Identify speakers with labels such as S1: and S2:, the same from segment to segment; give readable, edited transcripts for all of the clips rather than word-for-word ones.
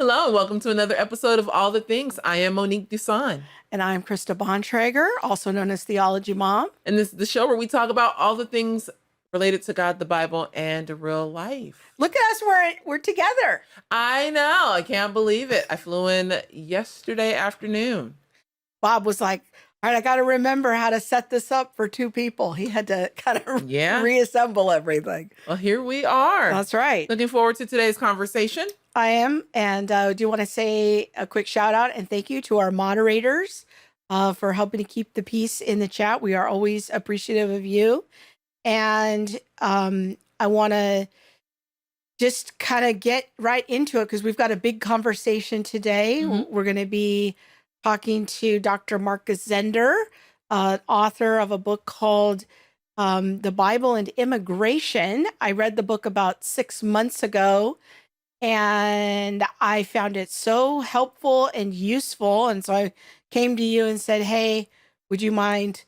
S1: Hello, and welcome to another episode of All the Things. I am Monique Dusan.
S2: And I'm Krista Bontrager, also known as Theology Mom.
S1: And this is the show where we talk about all the things related to God, the Bible, and real life.
S2: Look at us, we're together.
S1: I know, I can't believe it. I flew in yesterday afternoon.
S2: Bob was like, all right, I got to remember how to set this up for two people. He had to kind of reassemble everything.
S1: Well, here we are.
S2: That's right.
S1: Looking forward to today's conversation.
S2: I am. And I do want to say a quick shout out and thank you to our moderators for helping to keep the peace in the chat. We are always appreciative of you. And I want to just kind of get right into it because we've got a big conversation today. Mm-hmm. We're going to be talking to Dr. Markus Zehnder, author of a book called The Bible and Immigration. I read the book about 6 months ago, and I found it so helpful and useful. And so I came to you and said, hey, would you mind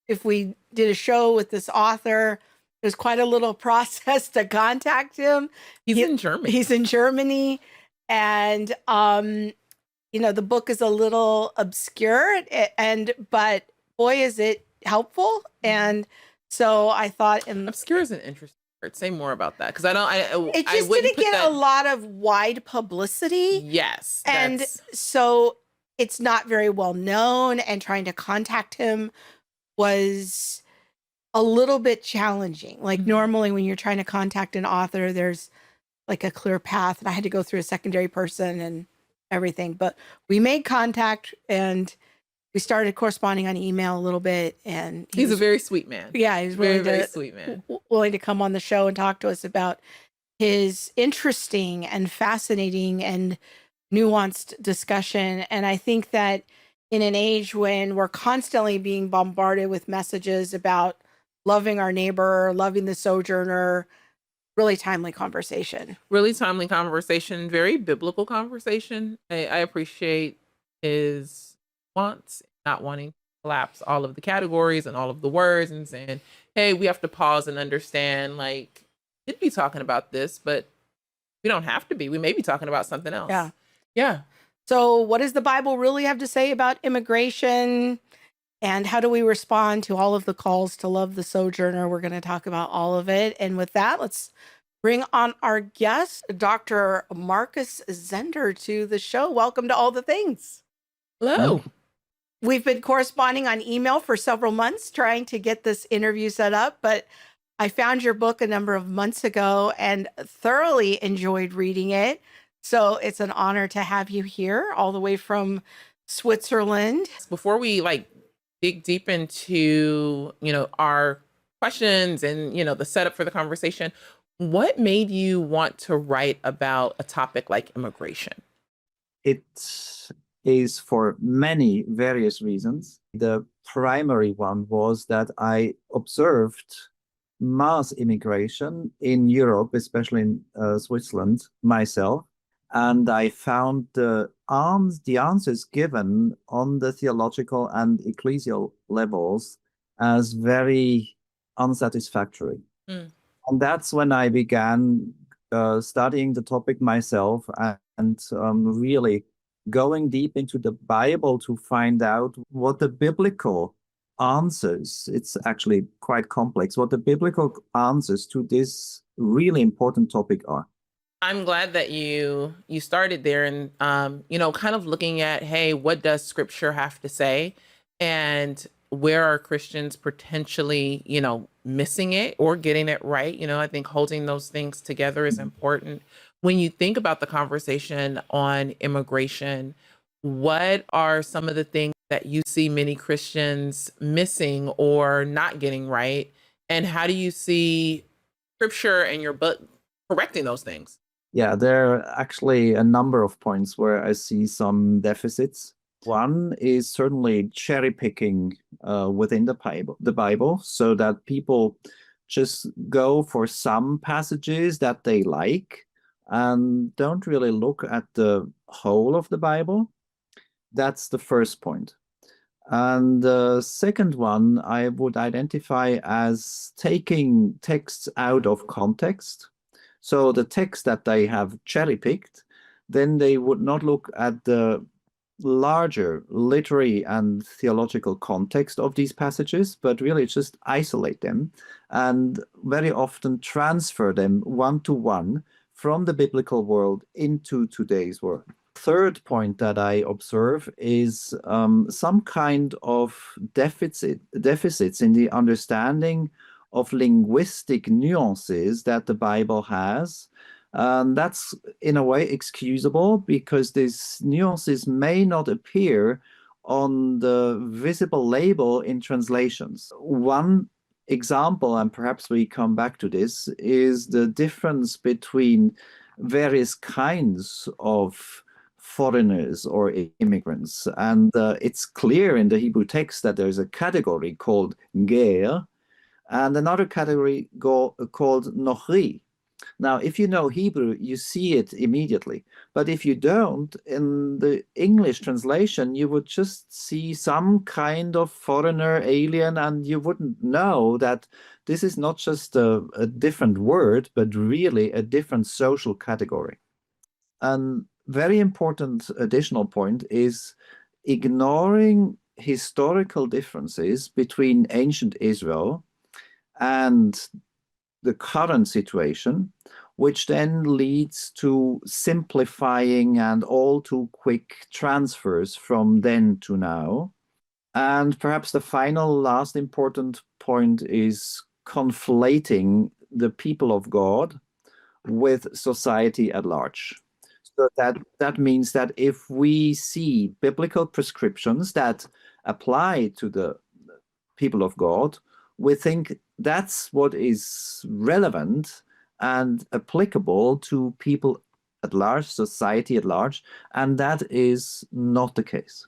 S2: if we did a show with this author? There's quite a little process to contact him.
S1: He's in Germany.
S2: He's in Germany. And, the book is a little obscure, but boy, is it helpful. And so I thought,
S1: obscure is an interesting word. Say more about that, because
S2: it just didn't get a lot of wide publicity.
S1: Yes,
S2: and so it's not very well known. And trying to contact him was a little bit challenging. Like normally, when you're trying to contact an author, there's like a clear path, and I had to go through a secondary person and everything, but we made contact and we started corresponding on email a little bit. And
S1: he's a very sweet man.
S2: Yeah, he's
S1: very sweet man,
S2: willing to come on the show and talk to us about his interesting and fascinating and nuanced discussion. And I think that in an age when we're constantly being bombarded with messages about loving our neighbor, loving the sojourner, really timely conversation.
S1: Very biblical conversation. I appreciate his wants, not wanting to collapse all of the categories and all of the words and saying, hey, we have to pause and understand, like, we'd be talking about this, but we don't have to be. We may be talking about something else. Yeah.
S2: So what does the Bible really have to say about immigration? And how do we respond to all of the calls to love the sojourner? We're going to talk about all of it. And with that, let's bring on our guest, Dr. Markus Zehnder, to the show. Welcome to All the Things.
S1: Hello.
S2: We've been corresponding on email for several months trying to get this interview set up, but I found your book a number of months ago and thoroughly enjoyed reading it. So it's an honor to have you here all the way from Switzerland.
S1: Before we dig deep into, our questions and, the setup for the conversation, what made you want to write about a topic like immigration?
S3: It is for many various reasons. The primary one was that I observed mass immigration in Europe, especially in Switzerland, myself. And I found the answers given on the theological and ecclesial levels as very unsatisfactory. And that's when I began studying the topic myself and really going deep into the Bible to find out what the biblical answers, it's actually quite complex, what the biblical answers to this really important topic are.
S1: I'm glad that you started there and, kind of looking at, hey, what does scripture have to say? And where are Christians potentially, missing it or getting it right? I think holding those things together is important. When you think about the conversation on immigration, what are some of the things that you see many Christians missing or not getting right? And how do you see scripture and your book correcting those things?
S3: Yeah, there are actually a number of points where I see some deficits. One is certainly cherry picking within the Bible, so that people just go for some passages that they like and don't really look at the whole of the Bible. That's the first point. And the second one I would identify as taking texts out of context. So the text that they have cherry-picked, then they would not look at the larger literary and theological context of these passages, but really just isolate them and very often transfer them one to one from the biblical world into today's world. Third point that I observe is some kind of deficits in the understanding of linguistic nuances that the Bible has. That's in a way excusable because these nuances may not appear on the visible label in translations. One example, and perhaps we come back to this, is the difference between various kinds of foreigners or immigrants. And it's clear in the Hebrew text that there's a category called ger and another category called nokri. Now, if you know Hebrew, you see it immediately. But if you don't, in the English translation, you would just see some kind of foreigner, alien, and you wouldn't know that this is not just a different word, but really a different social category. And very important additional point is ignoring historical differences between ancient Israel and the current situation, which then leads to simplifying and all too quick transfers from then to now. And perhaps the final last important point is conflating the people of God with society at large. So that means that if we see biblical prescriptions that apply to the people of God, we think that's what is relevant and applicable to people at large, society at large, and that is not the case.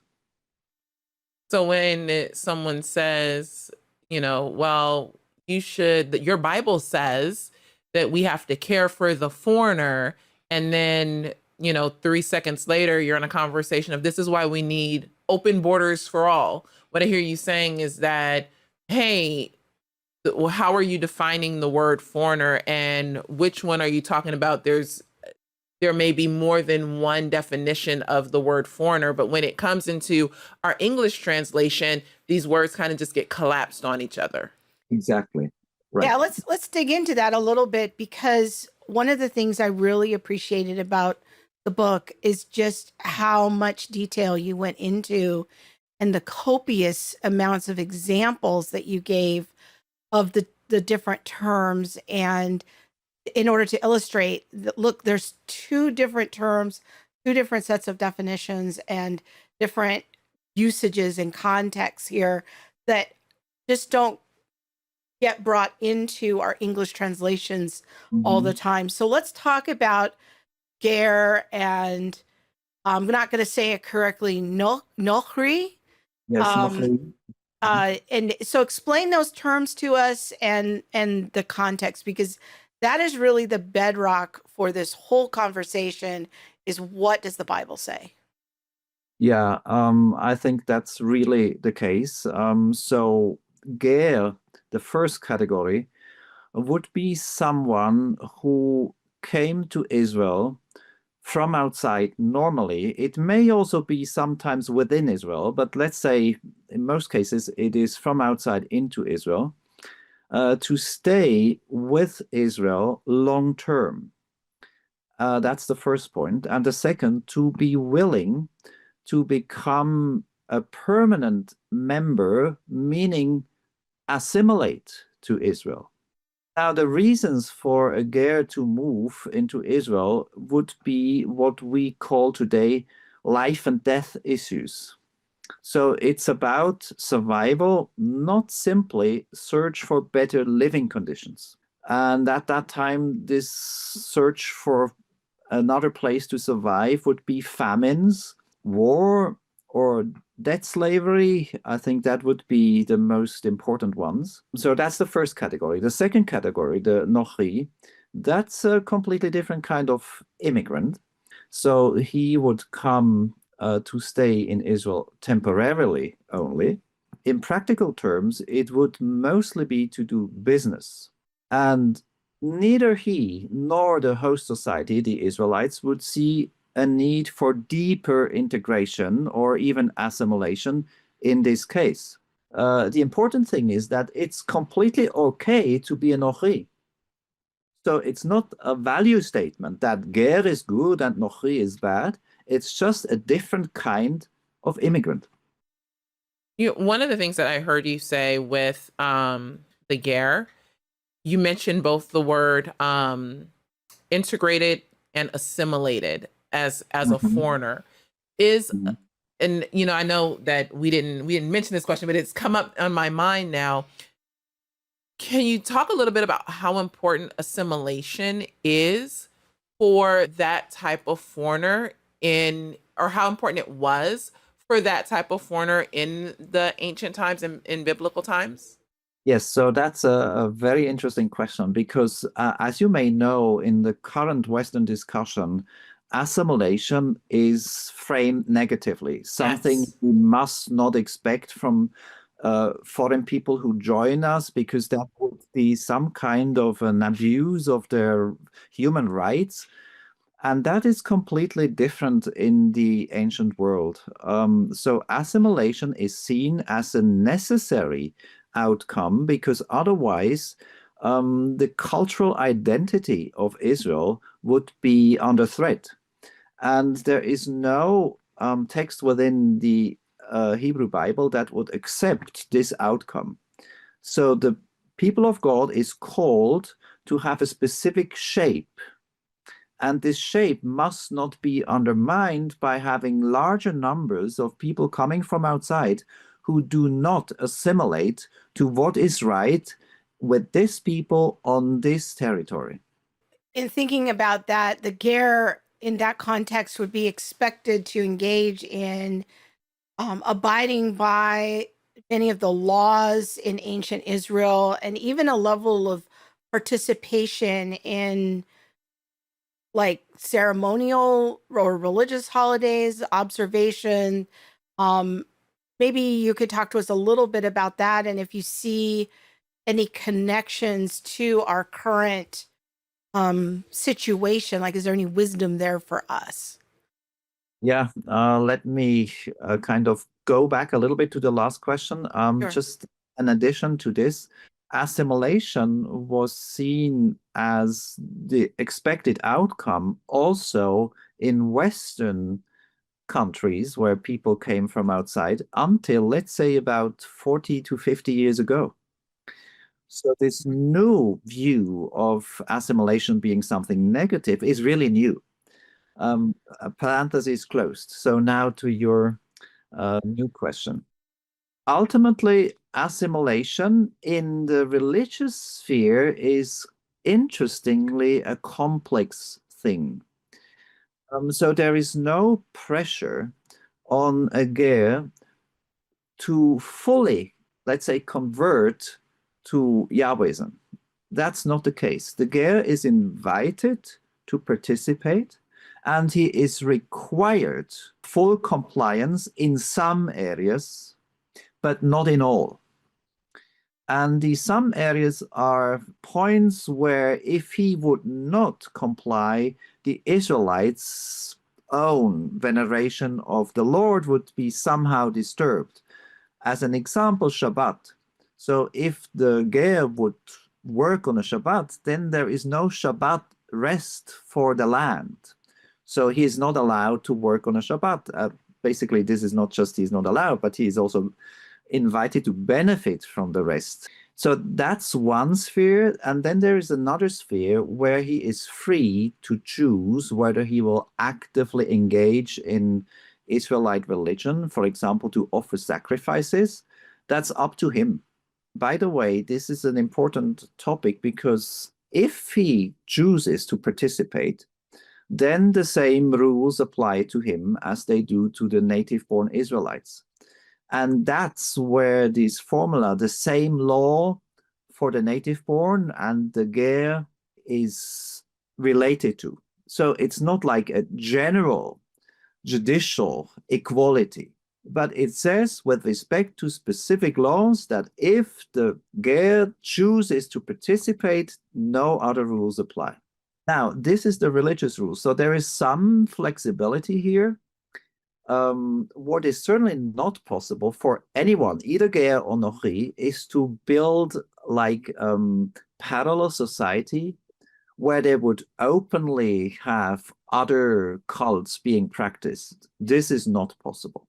S1: So when someone says, well, your Bible says that we have to care for the foreigner, and then 3 seconds later, you're in a conversation of this is why we need open borders for all. What I hear you saying is that, hey, how are you defining the word foreigner and which one are you talking about? There may be more than one definition of the word foreigner, but when it comes into our English translation, these words kind of just get collapsed on each other.
S3: Exactly. Right.
S2: Yeah, let's dig into that a little bit, because one of the things I really appreciated about the book is just how much detail you went into and the copious amounts of examples that you gave of the different terms, and in order to illustrate that, look, there's two different terms, two different sets of definitions and different usages and contexts here that just don't get brought into our English translations all the time. So let's talk about ger and I'm not going to say it correctly, nokri.
S3: Yes, nokri.
S2: And so explain those terms to us and the context, because that is really the bedrock for this whole conversation, is what does the Bible say?
S3: Yeah, I think that's really the case. So ger, the first category, would be someone who came to Israel from outside normally. It may also be sometimes within Israel, but let's say in most cases it is from outside into Israel, to stay with Israel long term. That's the first point. And the second, to be willing to become a permanent member, meaning assimilate to Israel. Now, the reasons for a ger to move into Israel would be what we call today life and death issues. So it's about survival, not simply search for better living conditions. And at that time, this search for another place to survive would be famines, war, or debt slavery. I think that would be the most important ones. So that's the first category. The second category, the nokri, that's a completely different kind of immigrant. So he would come to stay in Israel temporarily only. In practical terms, it would mostly be to do business. And neither he nor the host society, the Israelites, would see a need for deeper integration or even assimilation in this case. The important thing is that it's completely okay to be a nokri. So it's not a value statement that ger is good and nokri is bad. It's just a different kind of immigrant.
S1: One of the things that I heard you say with the ger, you mentioned both the word integrated and assimilated as a foreigner. Is and I know that we didn't mention this question, but it's come up on my mind now. Can you talk a little bit about how important assimilation is for that type of foreigner or how important it was for that type of foreigner in the ancient times and in biblical times?
S3: Yes, so that's a very interesting question because, as you may know, in the current Western discussion, assimilation is framed negatively, something
S1: Yes.
S3: we must not expect from foreign people who join us, because that would be some kind of an abuse of their human rights. And that is completely different in the ancient world. So assimilation is seen as a necessary outcome because otherwise the cultural identity of Israel would be under threat. And there is no text within the Hebrew Bible that would accept this outcome. So the people of God is called to have a specific shape. And this shape must not be undermined by having larger numbers of people coming from outside who do not assimilate to what is right with this people on this territory.
S2: In thinking about that, the ger in that context would be expected to engage in abiding by many of the laws in ancient Israel and even a level of participation in like ceremonial or religious holidays, observation. Maybe you could talk to us a little bit about that and if you see any connections to our current situation, like is there any wisdom there for us?
S3: Yeah, let me kind of go back a little bit to the last question.
S2: Sure.
S3: Just in addition to this, assimilation was seen as the expected outcome also in Western countries where people came from outside until, let's say, about 40 to 50 years ago. So this new view of assimilation being something negative is really new. Parenthesis closed. So now to your new question. Ultimately, assimilation in the religious sphere is interestingly a complex thing. So there is no pressure on a ger to fully, let's say, convert to Yahwism. That's not the case. The ger is invited to participate, and he is required full compliance in some areas, but not in all. And the some areas are points where if he would not comply, the Israelites' own veneration of the Lord would be somehow disturbed. As an example, Shabbat. So if the ger would work on a Shabbat, then there is no Shabbat rest for the land. So he is not allowed to work on a Shabbat. Basically, this is not just he's not allowed, but he is also invited to benefit from the rest. So that's one sphere. And then there is another sphere where he is free to choose whether he will actively engage in Israelite religion, for example, to offer sacrifices. That's up to him. By the way, this is an important topic because if he chooses to participate, then the same rules apply to him as they do to the native-born Israelites. And that's where this formula, the same law for the native-born and the ger, is related to. So it's not like a general judicial equality, but it says with respect to specific laws that if the ger chooses to participate, no other rules apply. Now, this is the religious rule. So there is some flexibility here. What is certainly not possible for anyone, either Ger or Nokri, is to build like parallel society where they would openly have other cults being practiced. This is not possible.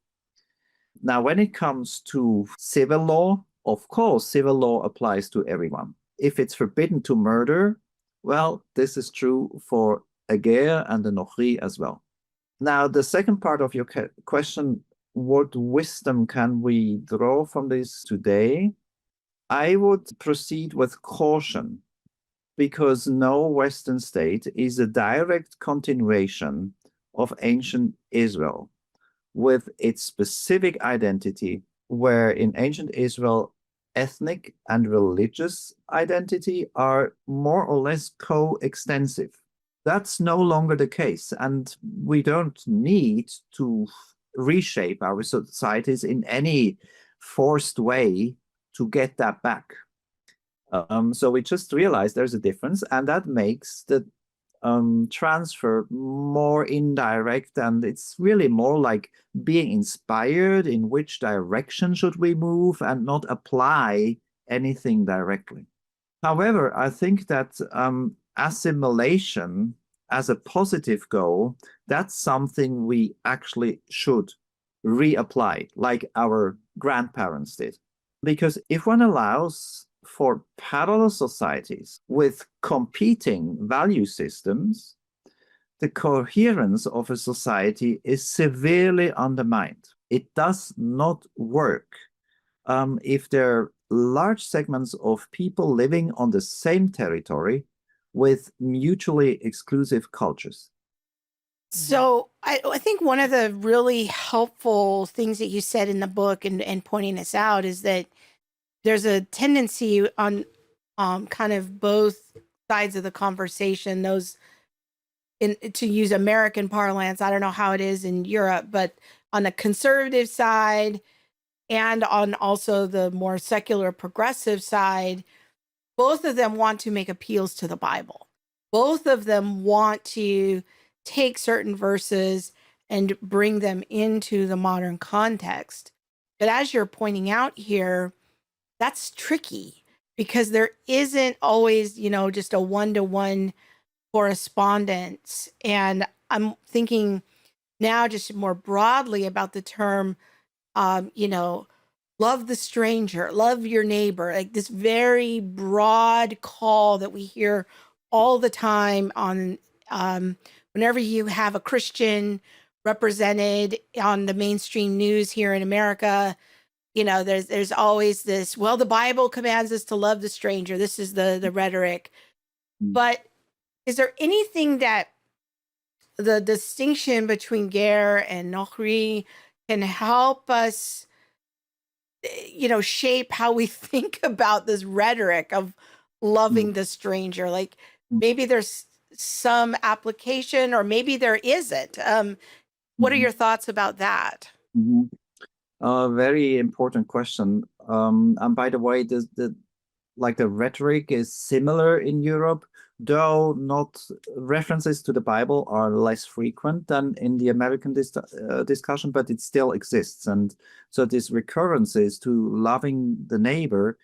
S3: Now, when it comes to civil law, of course, civil law applies to everyone. If it's forbidden to murder, well, this is true for a Ger and a Nokri as well. Now, the second part of your question, what wisdom can we draw from this today? I would proceed with caution, because no Western state is a direct continuation of ancient Israel with its specific identity, where in ancient Israel, ethnic and religious identity are more or less coextensive. That's no longer the case, and we don't need to reshape our societies in any forced way to get that back. So we just realize there's a difference, and that makes the transfer more indirect, and it's really more like being inspired in which direction should we move and not apply anything directly. However, I think that assimilation as a positive goal, that's something we actually should reapply, like our grandparents did. Because if one allows for parallel societies with competing value systems, the coherence of a society is severely undermined. It does not work if there are large segments of people living on the same territory with mutually exclusive cultures.
S2: So I think one of the really helpful things that you said in the book and pointing this out is that there's a tendency on kind of both sides of the conversation, those to use American parlance, I don't know how it is in Europe, but on the conservative side and on also the more secular progressive side, both of them want to make appeals to the Bible. Both of them want to take certain verses and bring them into the modern context. But as you're pointing out here, that's tricky because there isn't always, just a one-to-one correspondence. And I'm thinking now just more broadly about the term, love the stranger, love your neighbor, like this very broad call that we hear all the time on whenever you have a Christian represented on the mainstream news here in America. There's always this, well, the Bible commands us to love the stranger. This is the rhetoric. But is there anything that the distinction between Ger and Nokri can help us, shape how we think about this rhetoric of loving the stranger? Like maybe there's some application or maybe there isn't. What are your thoughts about that?
S3: Very important question. And by the way, the rhetoric is similar in Europe, though not references to the Bible are less frequent than in the American discussion, but it still exists. And so these recurrences to loving the neighbor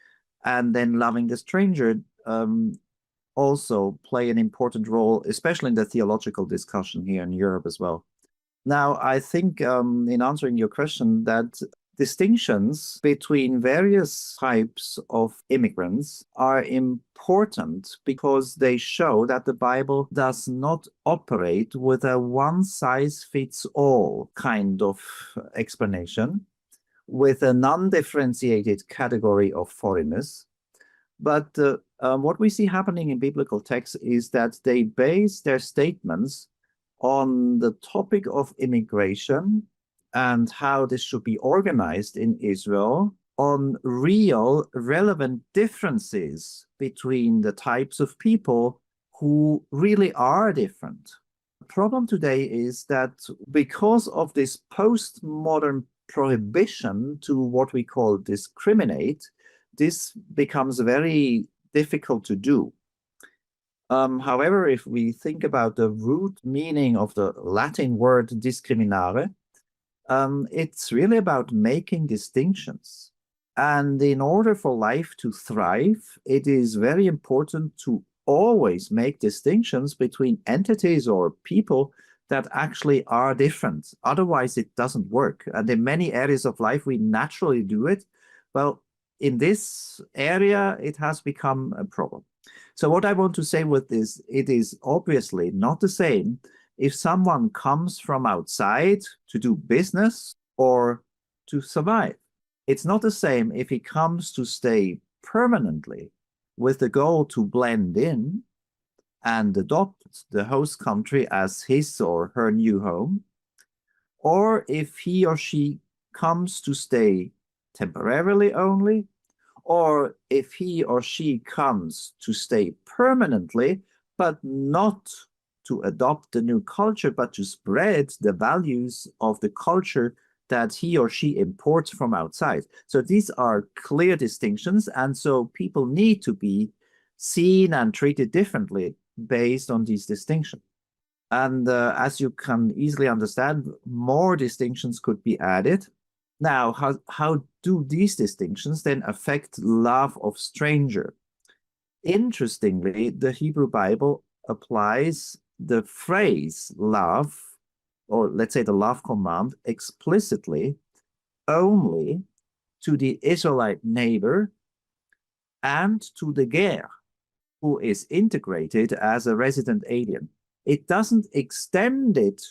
S3: and then loving the stranger also play an important role, especially in the theological discussion here in Europe as well. Now, I think in answering your question, that distinctions between various types of immigrants are important because they show that the Bible does not operate with a one-size-fits-all kind of explanation with a non-differentiated category of foreigners. But what we see happening in biblical texts is that they base their statements on the topic of immigration and how this should be organized in Israel on real relevant differences between the types of people who really are different. The problem today is that because of this postmodern prohibition to what we call discriminate, this becomes very difficult to do. However, if we think about the root meaning of the Latin word discriminare, it's really about making distinctions. And in order for life to thrive, it is very important to always make distinctions between entities or people that actually are different. Otherwise, it doesn't work. And in many areas of life, we naturally do it. Well, in this area, it has become a problem. So what I want to say with this, it is obviously not the same if someone comes from outside to do business or to survive. It's not the same if he comes to stay permanently with the goal to blend in and adopt the host country as his or her new home, or if he or she comes to stay temporarily only, or if he or she comes to stay permanently, but not to adopt the new culture, but to spread the values of the culture that he or she imports from outside. So these are clear distinctions, and so people need to be seen and treated differently based on these distinctions. And as you can easily understand, more distinctions could be added. Now, how do these distinctions then affect love of stranger? Interestingly, the Hebrew Bible applies the phrase love, or let's say the love command, explicitly only to the Israelite neighbor and to the ger, who is integrated as a resident alien. It doesn't extend it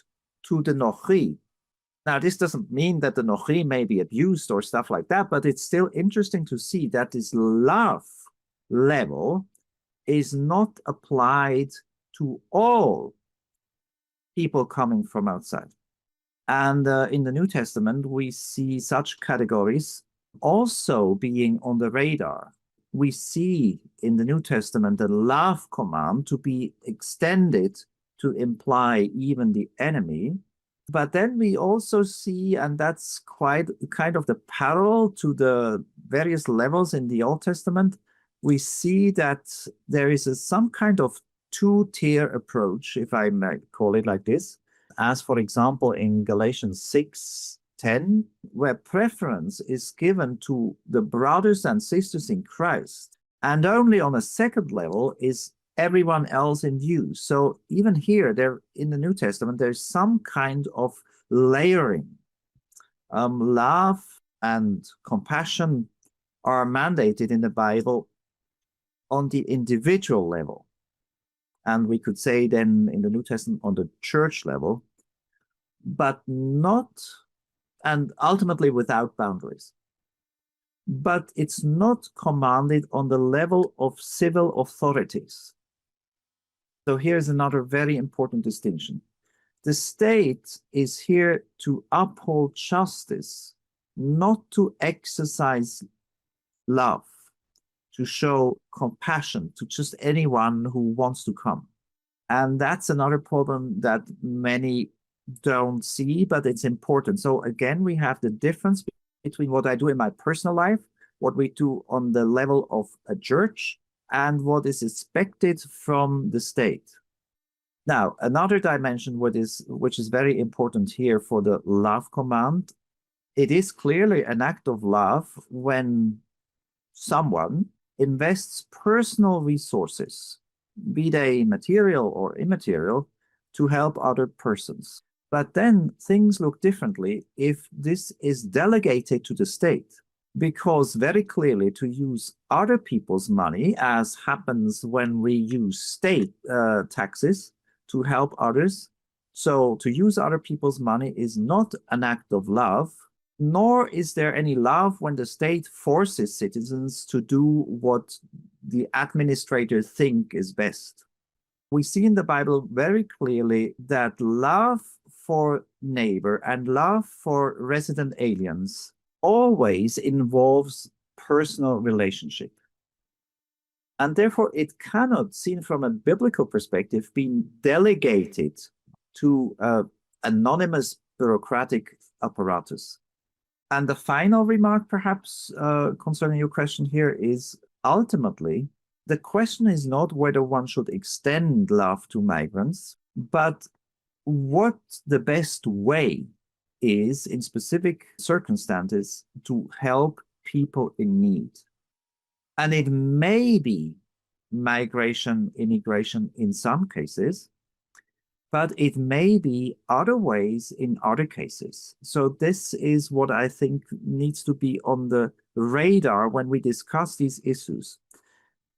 S3: to the nokri. Now, this doesn't mean that the nokri may be abused or stuff like that, but it's still interesting to see that this love level is not applied to all people coming from outside. And in the New Testament, we see such categories also being on the radar. We see in the New Testament the love command to be extended to imply even the enemy. But then we also see, and that's quite kind of the parallel to the various levels in the Old Testament, we see that there is some kind of two-tier approach, if I might call it like this, as for example in Galatians 6:10, where preference is given to the brothers and sisters in Christ, and only on a second level is everyone else in view. So even here, there in the New Testament, there's some kind of layering. Love and compassion are mandated in the Bible on the individual level. And we could say then in the New Testament on the church level, but not, and ultimately without boundaries. But it's not commanded on the level of civil authorities. So here's another very important distinction. The state is here to uphold justice, not to exercise love, to show compassion to just anyone who wants to come. And that's another problem that many don't see, but it's important. So again, we have the difference between what I do in my personal life, what we do on the level of a church, and what is expected from the state. Now, another dimension which is very important here for the love command, it is clearly an act of love when someone invests personal resources, be they material or immaterial, to help other persons. But then things look differently if this is delegated to the state, because very clearly to use other people's money, as happens when we use state taxes to help others, so to use other people's money is not an act of love, nor is there any love when the state forces citizens to do what the administrator think is best. We see in the Bible very clearly that love for neighbor and love for resident aliens always involves personal relationship. And therefore, it cannot, seen from a biblical perspective, be delegated to anonymous bureaucratic apparatus. And the final remark, perhaps, concerning your question here is ultimately, the question is not whether one should extend love to migrants, but what the best way is in specific circumstances to help people in need. And it may be migration, immigration in some cases, but it may be other ways in other cases. So this is what I think needs to be on the radar when we discuss these issues.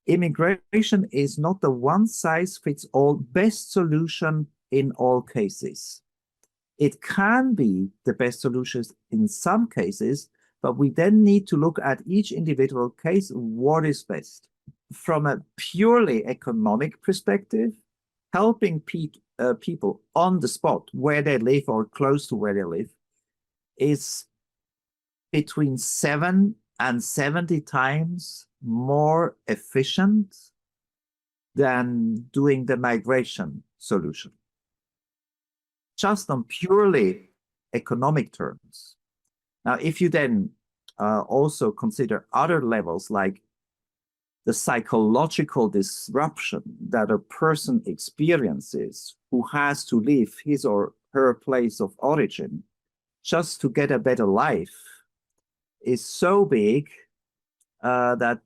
S3: Immigration is not the one-size-fits-all best solution in all cases. It can be the best solution in some cases, but we then need to look at each individual case, what is best. From a purely economic perspective, helping people on the spot where they live or close to where they live is between 7 and 70 times more efficient than doing the migration solution. Just on purely economic terms. Now, if you then also consider other levels like the psychological disruption that a person experiences who has to leave his or her place of origin just to get a better life is so big that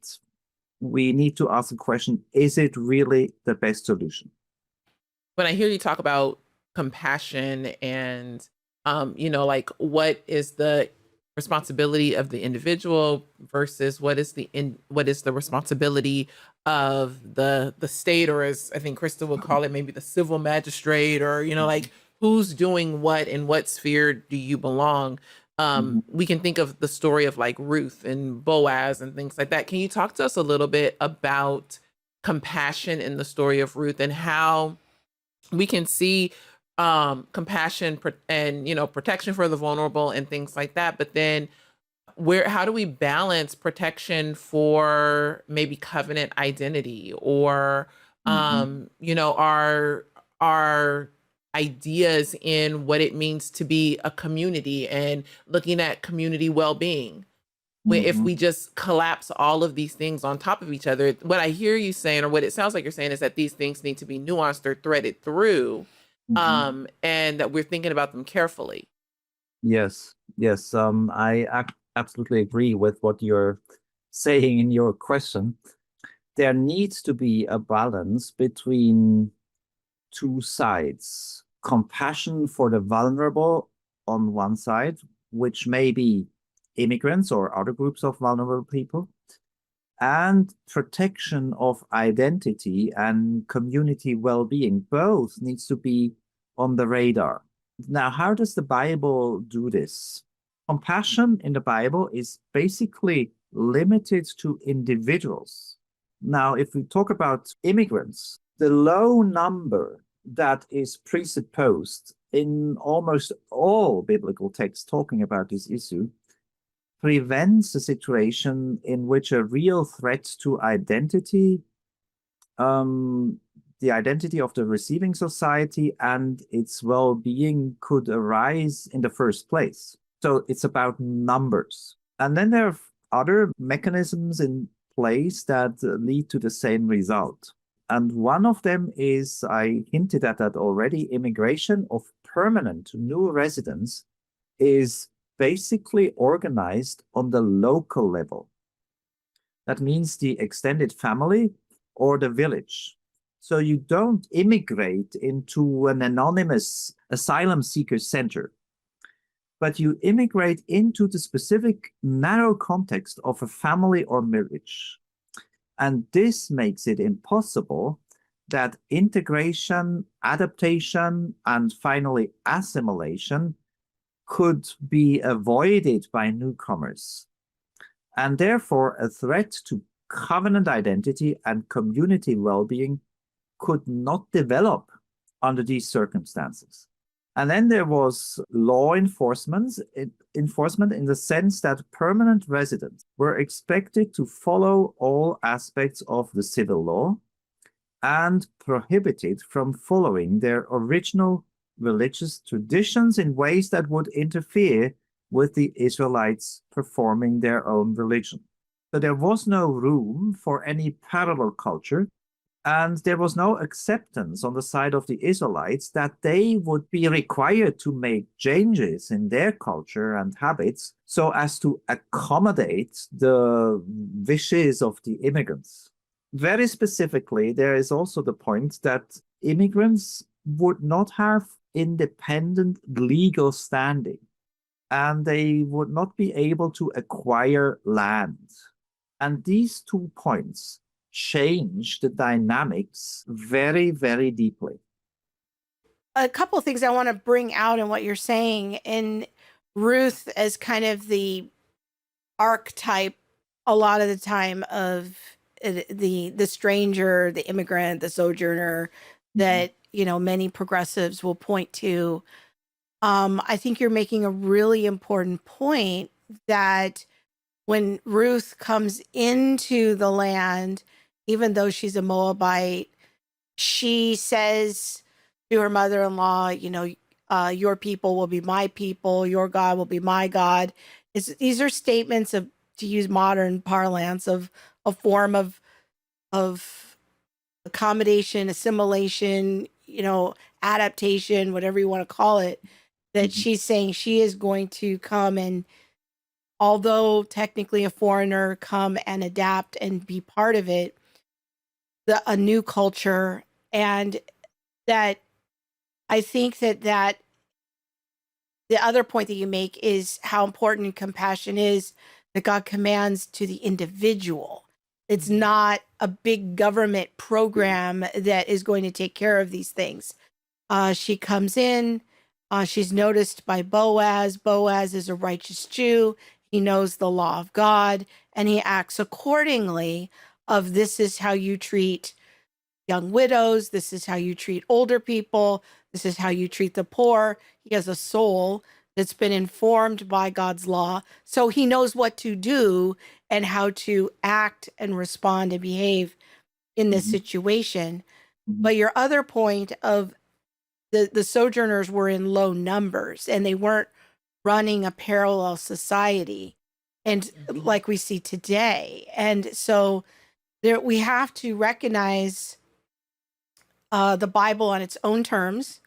S3: we need to ask the question, is it really the best solution?
S1: When I hear you talk about compassion and, like what is the responsibility of the individual versus what is the responsibility of the state, or as I think Krista would call it, maybe the civil magistrate, or like who's doing what, in what sphere do you belong? We can think of the story of like Ruth and Boaz and things like that. Can you talk to us a little bit about compassion in the story of Ruth and how we can see compassion and protection for the vulnerable and things like that, but then how do we balance protection for maybe covenant identity or our ideas in what it means to be a community and looking at community well-being? If we just collapse all of these things on top of each other, what I hear you saying, or what it sounds like you're saying, is that these things need to be nuanced or threaded through, and that we're thinking about them carefully.
S3: Yes. I absolutely agree with what you're saying in your question. There needs to be a balance between two sides. Compassion for the vulnerable on one side, which may be immigrants or other groups of vulnerable people, and protection of identity and community well-being. Both needs to be on the radar. Now, how does the Bible do this? Compassion in the Bible is basically limited to individuals. Now, if we talk about immigrants, the low number that is presupposed in almost all biblical texts talking about this issue prevents a situation in which a real threat to identity, the identity of the receiving society and its well-being could arise in the first place. So it's about numbers. And then there are other mechanisms in place that lead to the same result. And one of them is, I hinted at that already, immigration of permanent new residents is basically organized on the local level. That means the extended family or the village. So you don't immigrate into an anonymous asylum seeker center, but you immigrate into the specific narrow context of a family or village. And this makes it impossible that integration, adaptation, and finally assimilation could be avoided by newcomers. And therefore, a threat to covenant identity and community well-being could not develop under these circumstances. And then there was law enforcement in the sense that permanent residents were expected to follow all aspects of the civil law and prohibited from following their original religious traditions in ways that would interfere with the Israelites performing their own religion. But there was no room for any parallel culture. And there was no acceptance on the side of the Israelites that they would be required to make changes in their culture and habits so as to accommodate the wishes of the immigrants. Very specifically, there is also the point that immigrants would not have independent legal standing, and they would not be able to acquire land. And these 2 points change the dynamics very, very deeply.
S2: A couple of things I want to bring out in what you're saying, in Ruth as kind of the archetype a lot of the time of the stranger, the immigrant, the sojourner, that many progressives will point to. I think you're making a really important point that when Ruth comes into the land, even though she's a Moabite, she says to her mother-in-law, your people will be my people, your God will be my God. These are statements of, to use modern parlance, of a form of accommodation, assimilation, adaptation, whatever you want to call it, that she's saying she is going to come and, although technically a foreigner, come and adapt and be part of it, a new culture. And that I think that the other point that you make is how important compassion is, that God commands to the individual. It's not a big government program that is going to take care of these things. She comes in, she's noticed by Boaz. Boaz is a righteous Jew. He knows the law of God, and he acts accordingly. Of, this is how you treat young widows. This is how you treat older people. This is how you treat the poor. He has a soul that's been informed by God's law. So he knows what to do and how to act and respond and behave in this situation. But your other point of the sojourners were in low numbers and they weren't running a parallel society, and like we see today. And so there, we have to recognize the Bible on its own terms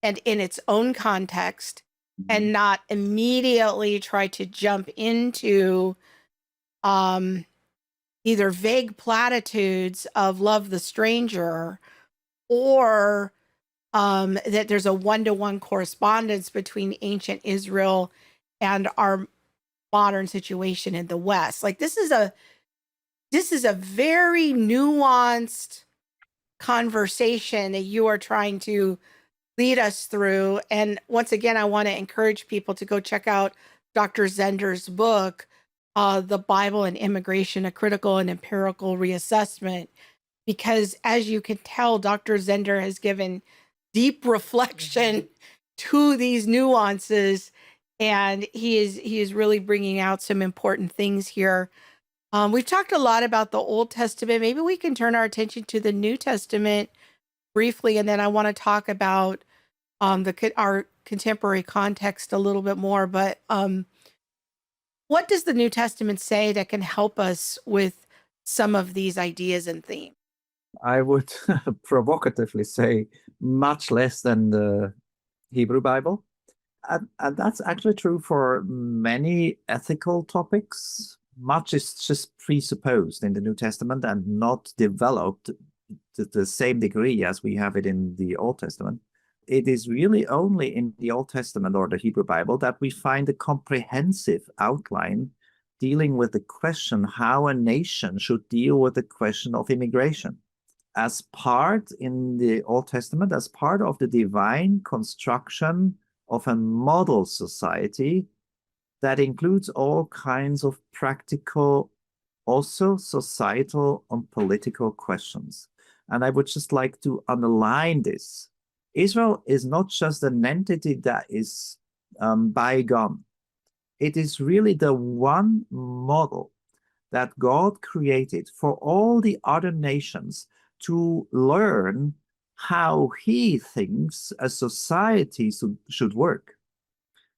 S2: and in its own context, and not immediately try to jump into either vague platitudes of love the stranger, or that there's a one-to-one correspondence between ancient Israel and our modern situation in the West. Like, this is a very nuanced conversation that you are trying to lead us through. And once again, I want to encourage people to go check out Dr. Zehnder's book, The Bible and Immigration, a Critical and Empirical Reassessment, because as you can tell, Dr. Zehnder has given deep reflection to these nuances, and he is really bringing out some important things here. We've talked a lot about the Old Testament. Maybe we can turn our attention to the New Testament briefly, and then I want to talk about our contemporary context a little bit more. But what does the New Testament say that can help us with some of these ideas and themes?
S3: I would provocatively say much less than the Hebrew Bible. And that's actually true for many ethical topics. Much is just presupposed in the New Testament and not developed to the same degree as we have it in the Old Testament. It is really only in the Old Testament or the Hebrew Bible that we find a comprehensive outline dealing with the question how a nation should deal with the question of immigration. As part in the Old Testament, as part of the divine construction of a model society that includes all kinds of practical, also societal and political questions. And I would just like to underline this. Israel is not just an entity that is bygone. It is really the one model that God created for all the other nations to learn how he thinks a society should work.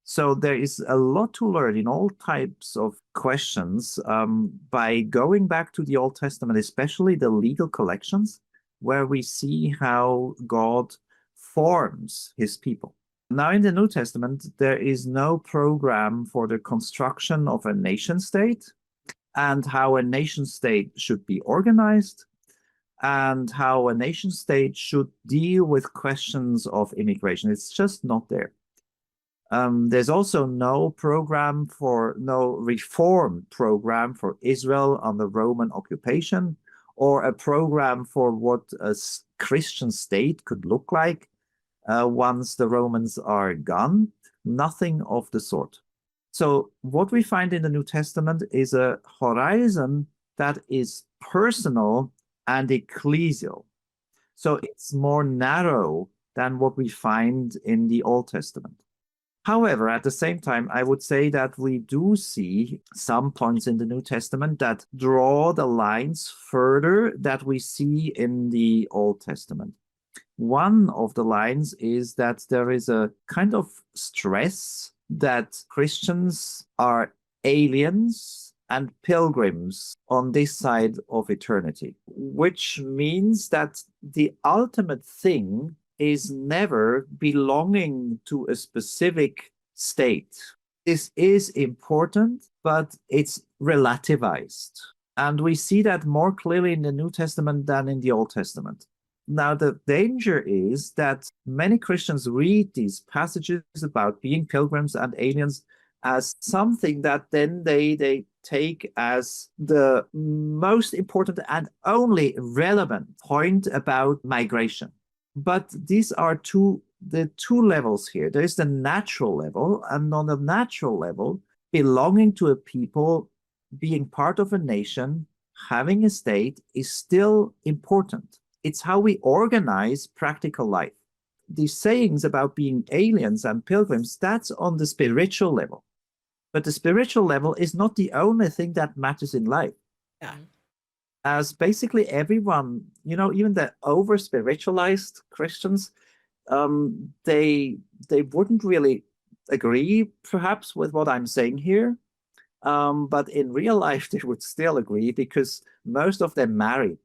S3: So there is a lot to learn in all types of questions by going back to the Old Testament, especially the legal collections, where we see how God forms his people. Now, in the New Testament, there is no program for the construction of a nation state and how a nation state should be organized and how a nation state should deal with questions of immigration. It's just not there. There's also no reform program for Israel under Roman occupation, or a program for what a Christian state could look like once the Romans are gone. Nothing of the sort. So what we find in the New Testament is a horizon that is personal and ecclesial. So it's more narrow than what we find in the Old Testament. However, at the same time, I would say that we do see some points in the New Testament that draw the lines further that we see in the Old Testament. One of the lines is that there is a kind of stress that Christians are aliens and pilgrims on this side of eternity, which means that the ultimate thing is never belonging to a specific state. This is important, but it's relativized. And we see that more clearly in the New Testament than in the Old Testament. Now, the danger is that many Christians read these passages about being pilgrims and aliens as something that then they take as the most important and only relevant point about migration. But these are the two levels here. There is the natural level, and on the natural level, belonging to a people, being part of a nation, having a state is still important. It's how we organize practical life. These sayings about being aliens and pilgrims, that's on the spiritual level. But the spiritual level is not the only thing that matters in life.
S2: Yeah.
S3: As basically everyone, even the over-spiritualized Christians, they wouldn't really agree perhaps with what I'm saying here. But in real life, they would still agree because most of them marry.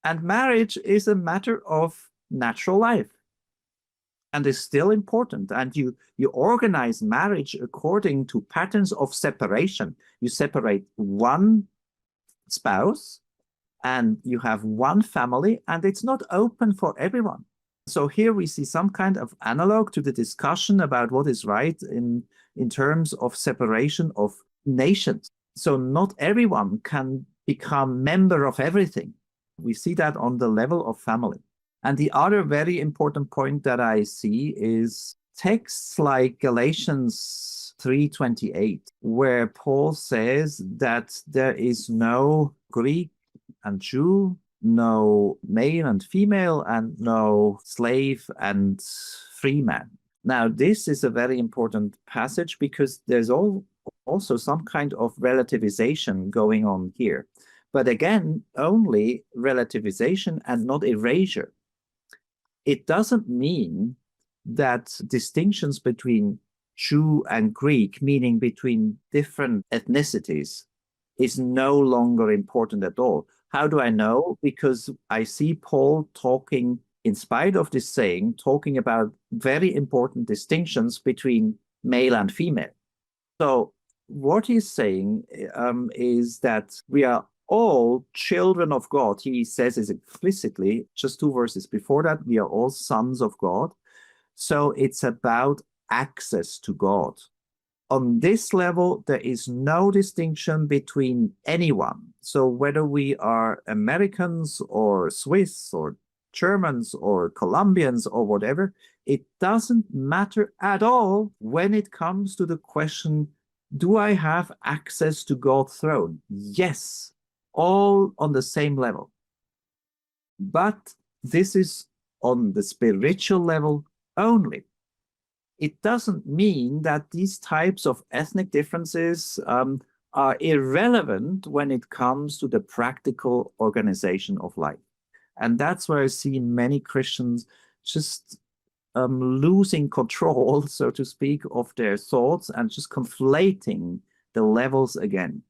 S3: And marriage is a matter of natural life and is still important. And you organize marriage according to patterns of separation. You separate one spouse and you have one family, and it's not open for everyone. So here we see some kind of analog to the discussion about what is right in terms of separation of nations. So not everyone can become member of everything. We see that on the level of family. And the other very important point that I see is texts like Galatians 3:28, where Paul says that there is no Greek and Jew, no male and female, and no slave and free man. Now, this is a very important passage because there's also some kind of relativization going on here. But again, only relativization and not erasure. It doesn't mean that distinctions between Jew and Greek, meaning between different ethnicities, is no longer important at all. How do I know? Because I see Paul talking, in spite of this saying, talking about very important distinctions between male and female. So what he's saying is that we are all children of God. He says it explicitly, just 2 verses before that, we are all sons of God. So it's about access to God. On this level, there is no distinction between anyone. So whether we are Americans or Swiss or Germans or Colombians or whatever, it doesn't matter at all when it comes to the question, do I have access to God's throne? Yes, all on the same level. But this is on the spiritual level only. It doesn't mean that these types of ethnic differences are irrelevant when it comes to the practical organization of life. And that's where I see many Christians just losing control, so to speak, of their thoughts and just conflating the levels again.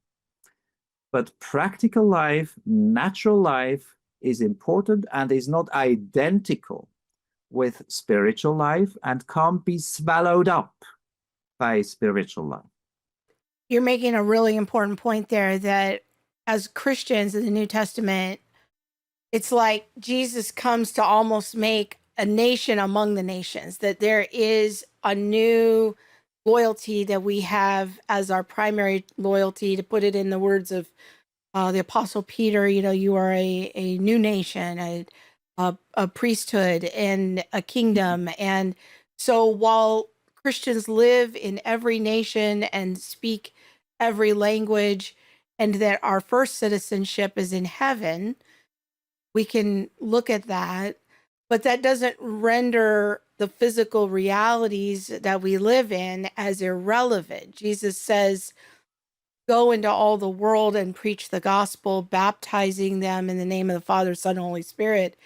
S3: But practical life, natural life is important and is not identical with spiritual life and can't be swallowed up by spiritual life.
S2: You're making a really important point there that as Christians in the New Testament, it's like Jesus comes to almost make a nation among the nations, that there is a new loyalty that we have as our primary loyalty. To put it in the words of the Apostle Peter, you are a new nation, a priesthood and a kingdom. And so while Christians live in every nation and speak every language, and that our first citizenship is in heaven, we can look at that, but that doesn't render the physical realities that we live in as irrelevant. Jesus says, go into all the world and preach the gospel, baptizing them in the name of the Father, Son, and Holy Spirit,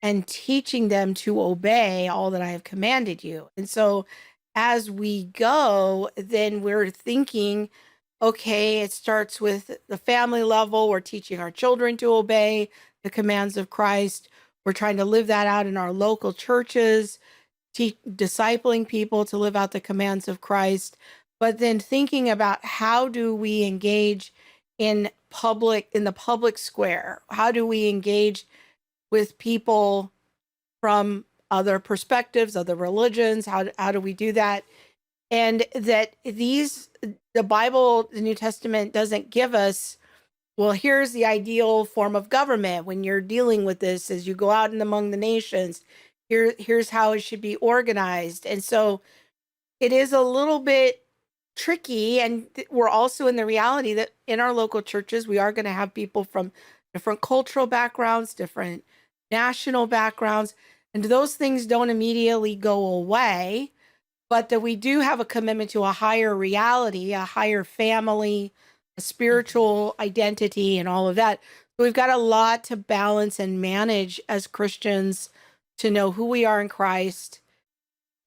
S2: and teaching them to obey all that I have commanded you. And so as we go, then we're thinking, okay, it starts with the family level. We're teaching our children to obey the commands of Christ. We're trying to live that out in our local churches, discipling people to live out the commands of Christ. But then thinking about how do we engage in the public square? How do we engage with people from other perspectives, other religions? How do we do that? And that the Bible, the New Testament doesn't give us, well, here's the ideal form of government when you're dealing with this as you go out and among the nations. Here's how it should be organized. And so it is a little bit tricky. And we're also in the reality that in our local churches, we are going to have people from different cultural backgrounds, different national backgrounds, and those things don't immediately go away, but that we do have a commitment to a higher reality, a higher family, a spiritual identity, and all of that. So we've got a lot to balance and manage as Christians to know who we are in Christ,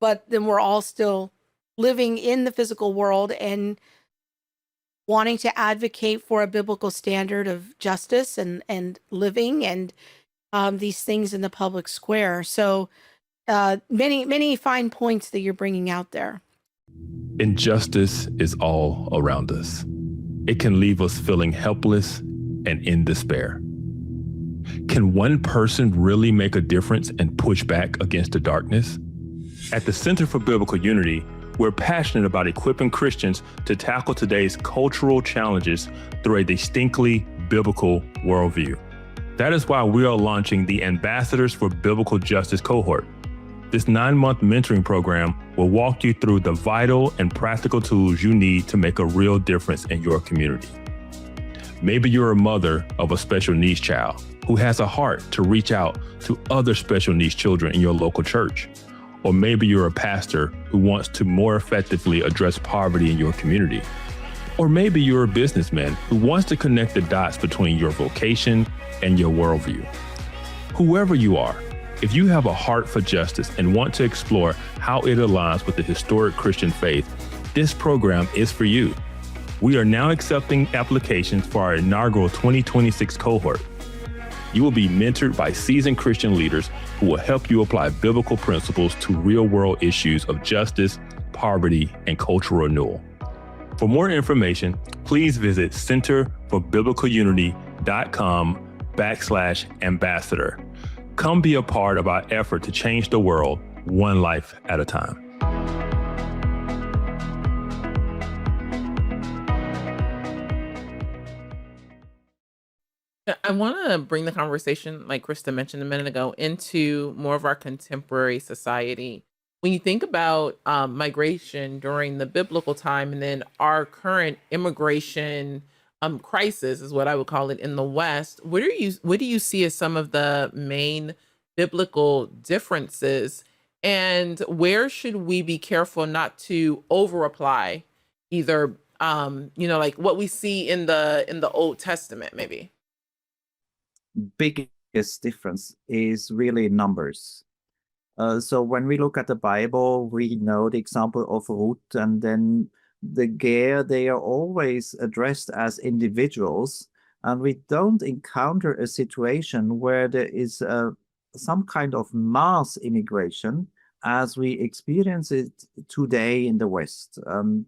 S2: but then we're all still living in the physical world and wanting to advocate for a biblical standard of justice and living and these things in the public square. So many fine points that you're bringing out there.
S4: Injustice is all around us. It can leave us feeling helpless and in despair. Can one person really make a difference and push back against the darkness? At the Center for Biblical Unity, we're passionate about equipping Christians to tackle today's cultural challenges through a distinctly biblical worldview. That is why we are launching the Ambassadors for Biblical Justice cohort. This 9-month mentoring program will walk you through the vital and practical tools you need to make a real difference in your community. Maybe you're a mother of a special needs child who has a heart to reach out to other special needs children in your local church. Or maybe you're a pastor who wants to more effectively address poverty in your community. Or maybe you're a businessman who wants to connect the dots between your vocation and your worldview. Whoever you are, if you have a heart for justice and want to explore how it aligns with the historic Christian faith, this program is for you. We are now accepting applications for our inaugural 2026 cohort. You will be mentored by seasoned Christian leaders who will help you apply biblical principles to real-world issues of justice, poverty, and cultural renewal. For more information, please visit centerforbiblicalunity.com/ambassador. Come be a part of our effort to change the world one life at a time.
S1: I want to bring the conversation, like Krista mentioned a minute ago, into more of our contemporary society. When you think about migration during the biblical time and then our current immigration crisis, is what I would call it, in the West, what do you see as some of the main biblical differences, and where should we be careful not to over apply either like what we see in the Old Testament maybe?
S3: Biggest difference is really numbers. So when we look at the Bible, we know the example of Ruth, and then the Ger, they are always addressed as individuals, and we don't encounter a situation where there is some kind of mass immigration as we experience it today in the West.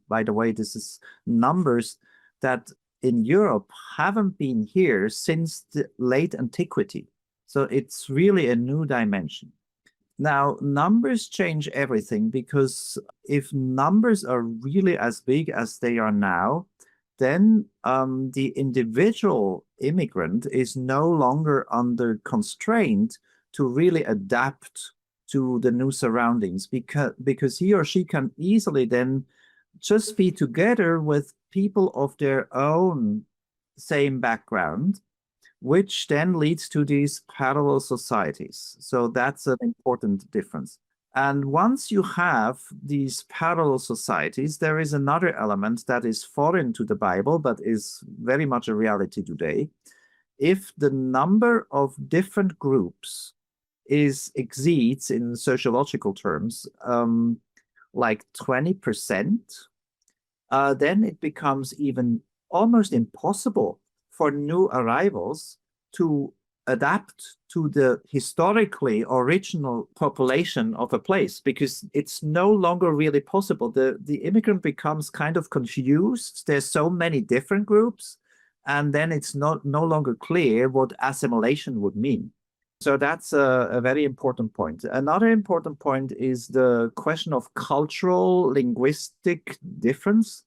S3: By the way, this is numbers that in Europe haven't been here since the late antiquity. So it's really a new dimension. Now, numbers change everything, because if numbers are really as big as they are now, then the individual immigrant is no longer under constraint to really adapt to the new surroundings, because he or she can easily then just be together with people of their own same background, which then leads to these parallel societies. So that's an important difference. And once you have these parallel societies, there is another element that is foreign to the Bible, but is very much a reality today. If the number of different groups exceeds, in sociological terms, like 20%, then it becomes even almost impossible for new arrivals to adapt to the historically original population of a place, because it's no longer really possible. The immigrant becomes kind of confused. There's so many different groups, and then it's no longer clear what assimilation would mean. So that's a very important point. Another important point is the question of cultural linguistic difference.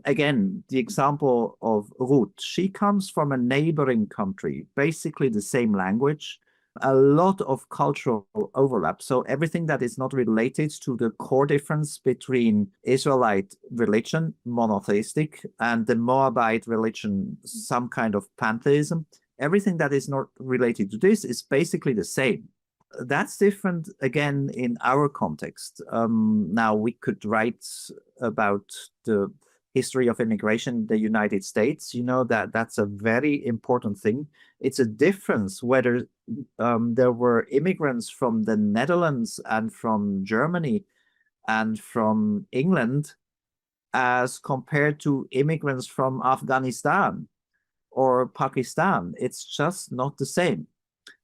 S3: Again, the example of Ruth, she comes from a neighboring country, basically the same language, a lot of cultural overlap. So everything that is not related to the core difference between Israelite religion, monotheistic, and the Moabite religion, some kind of pantheism, everything that is not related to this is basically the same. That's different, again, in our context. Now, we could write about the history of immigration in the United States. You know, that's a very important thing. It's a difference whether there were immigrants from the Netherlands and from Germany and from England as compared to immigrants from Afghanistan or Pakistan. It's just not the same.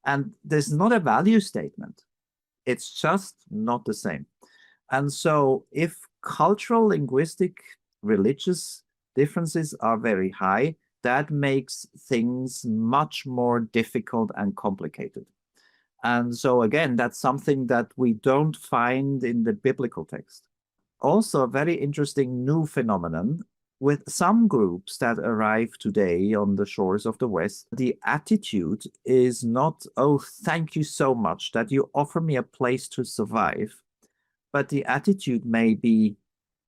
S3: And there's not a value statement. It's just not the same. And so if cultural, linguistic, religious differences are very high, that makes things much more difficult and complicated. And so again, that's something that we don't find in the biblical text. Also, a very interesting new phenomenon with some groups that arrive today on the shores of the West. The attitude is not, oh, thank you so much that you offer me a place to survive. But the attitude may be,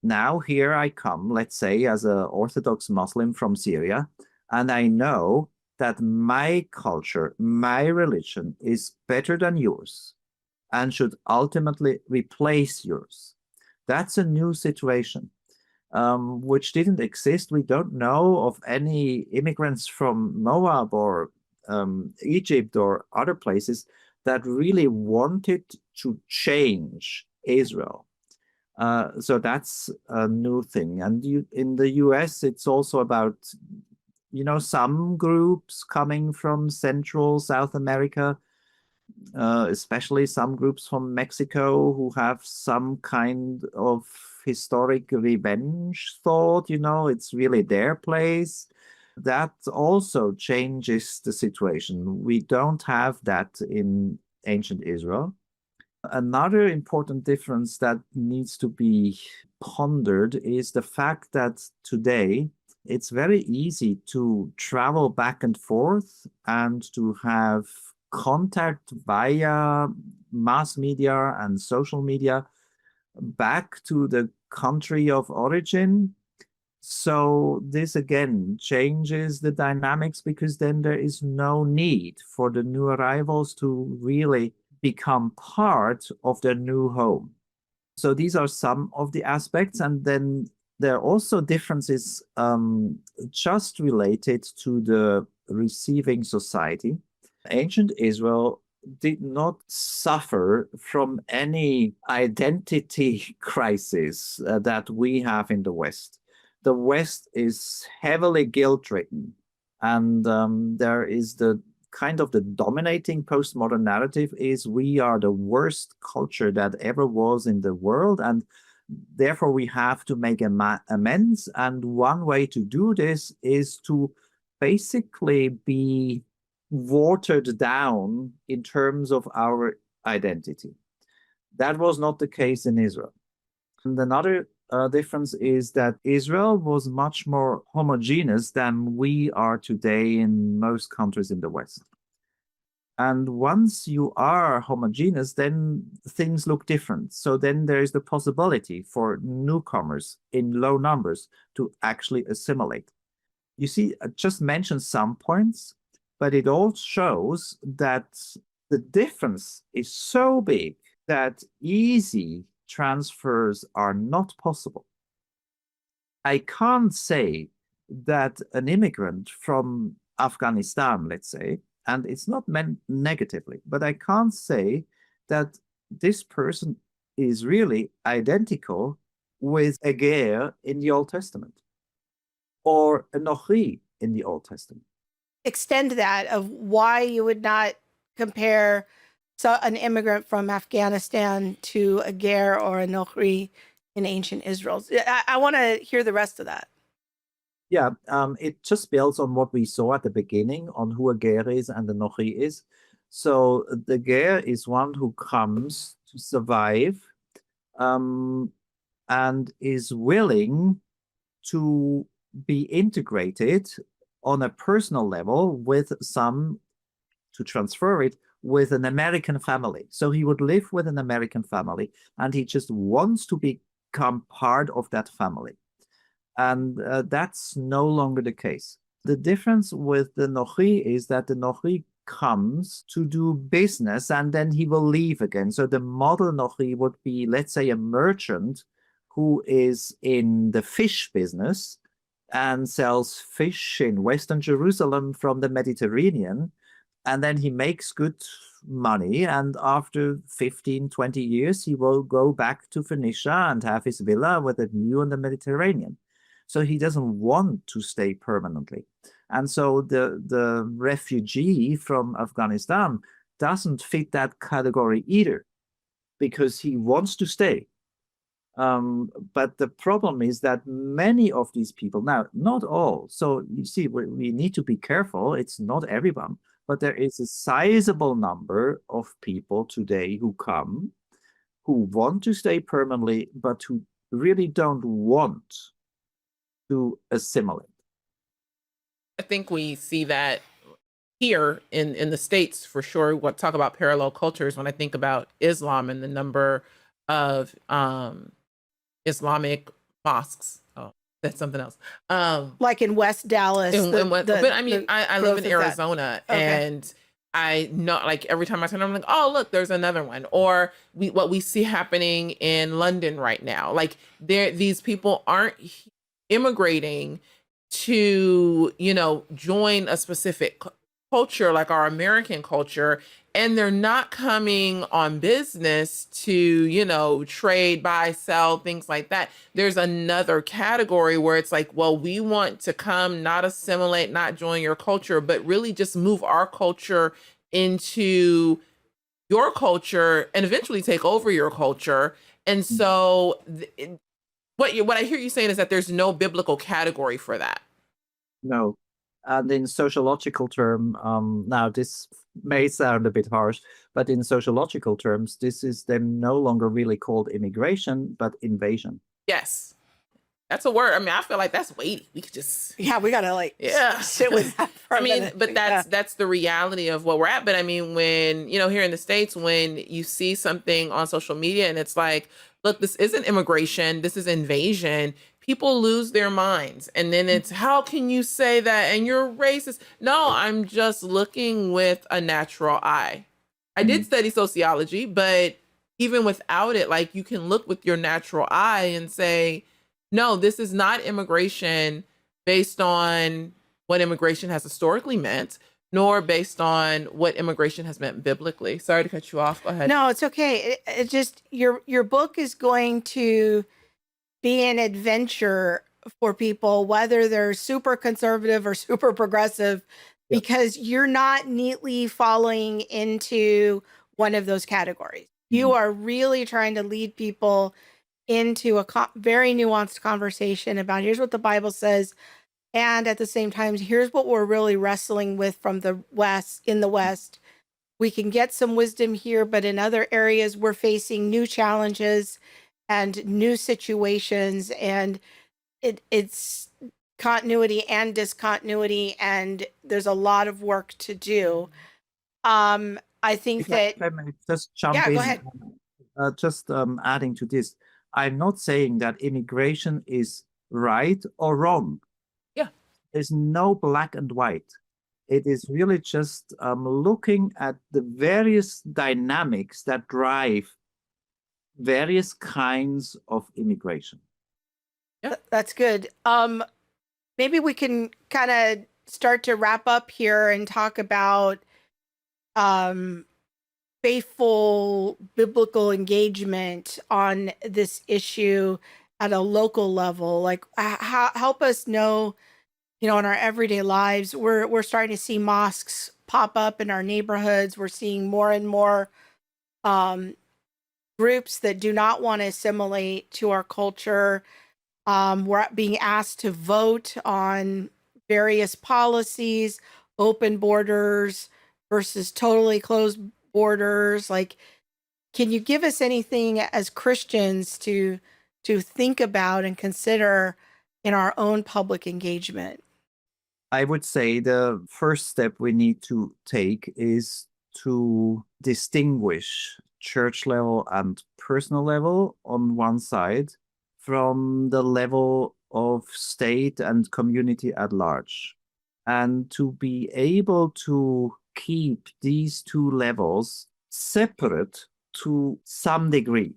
S3: now here I come, let's say, as an Orthodox Muslim from Syria, and I know that my culture, my religion is better than yours and should ultimately replace yours. That's a new situation, which didn't exist. We don't know of any immigrants from Moab or Egypt or other places that really wanted to change Israel. So that's a new thing. And in the US, it's also about, you know, some groups coming from Central, South America, especially some groups from Mexico who have some kind of historic revenge thought, you know, it's really their place. That also changes the situation. We don't have that in ancient Israel. Another important difference that needs to be pondered is the fact that today it's very easy to travel back and forth and to have contact via mass media and social media back to the country of origin. So this again changes the dynamics, because then there is no need for the new arrivals to really become part of their new home. So these are some of the aspects. And then there are also differences just related to the receiving society. Ancient Israel did not suffer from any identity crisis that we have in the West. The West is heavily guilt-ridden, and there is the kind of the dominating postmodern narrative is we are the worst culture that ever was in the world, and therefore we have to make amends. And one way to do this is to basically be watered down in terms of our identity. That was not the case in Israel. And another difference is that Israel was much more homogeneous than we are today in most countries in the West. And once you are homogeneous, then things look different. So then there is the possibility for newcomers in low numbers to actually assimilate. You see, I just mentioned some points, but it all shows that the difference is so big that easy transfers are not possible. I can't say that an immigrant from Afghanistan, let's say, and it's not meant negatively, but I can't say that this person is really identical with a ger in the Old Testament or a nokri in the Old Testament.
S2: Extend that of why you would not compare an immigrant from Afghanistan to a ger or a nokri in ancient Israel. I want to hear the rest of that.
S3: Yeah, it just builds on what we saw at the beginning on who a ger is and a nokri is. So the ger is one who comes to survive and is willing to be integrated on a personal level with some, to transfer it, with an American family. So he would live with an American family and he just wants to become part of that family. And that's no longer the case. The difference with the nokri is that the nokri comes to do business and then he will leave again. So the model nokri would be, let's say, a merchant who is in the fish business and sells fish in Western Jerusalem from the Mediterranean. And then he makes good money. And after 15, 20 years, he will go back to Phoenicia and have his villa with a view on the Mediterranean. So he doesn't want to stay permanently. And so the refugee from Afghanistan doesn't fit that category either, because he wants to stay. But the problem is that many of these people, now, not all, so you see, we need to be careful, it's not everyone, but there is a sizable number of people today who come, who want to stay permanently, but who really don't want to assimilate.
S1: I think we see that here in the States for sure. What talk about parallel cultures when I think about Islam and the number of Islamic mosques. Oh, that's something else.
S2: Like in West Dallas.
S1: But I mean, I live in Arizona, and I know, like, every time I turn, I'm like, oh, look, there's another one. Or what we see happening in London right now. Like, these people aren't immigrating to, join a specific culture like our American culture, and they're not coming on business to, trade, buy, sell, things like that. There's another category where it's like, well, we want to come, not assimilate, not join your culture, but really just move our culture into your culture and eventually take over your culture. And so what I hear you saying is that there's no biblical category for that.
S3: No. And in sociological term, now this may sound a bit harsh, but in sociological terms, this is then no longer really called immigration, but invasion.
S1: Yes. That's a word. I mean, I feel like that's weighty. We could just...
S2: Yeah, we got to sit with that for a minute.
S1: But that's the reality of what we're at. But I mean, when, here in the States, when you see something on social media and it's like, look, this isn't immigration, this is invasion, people lose their minds. And then it's, how can you say that? And you're racist. No, I'm just looking with a natural eye. I did study sociology, but even without it, like, you can look with your natural eye and say, no, this is not immigration based on what immigration has historically meant, nor based on what immigration has meant biblically. Sorry to cut you off. Go ahead.
S2: No, it's okay. It just your book is going to be an adventure for people, whether they're super conservative or super progressive,
S3: Yeah.
S2: because you're not neatly falling into one of those categories. You are really trying to lead people into a very nuanced conversation about here's what the Bible says, and at the same time, here's what we're really wrestling with from the West. In the West, we can get some wisdom here, but in other areas, we're facing new challenges and new situations, and it's continuity and discontinuity, and there's a lot of work to do. I think
S3: If
S2: that
S3: I may just jump
S2: yeah,
S3: in,
S2: go ahead.
S3: just adding to this, I'm not saying that immigration is right or wrong.
S1: Yeah.
S3: There's no black and white. It is really just looking at the various dynamics that drive various kinds of immigration.
S2: That's good. Maybe we can kind of start to wrap up here and talk about faithful biblical engagement on this issue at a local level. Like, help us know, in our everyday lives, we're starting to see mosques pop up in our neighborhoods. We're seeing more and more groups that do not want to assimilate to our culture. We're being asked to vote on various policies, open borders versus totally closed borders. Like, can you give us anything as Christians to think about and consider in our own public engagement?
S3: I would say the first step we need to take is to distinguish church level and personal level on one side from the level of state and community at large, and to be able to keep these two levels separate to some degree.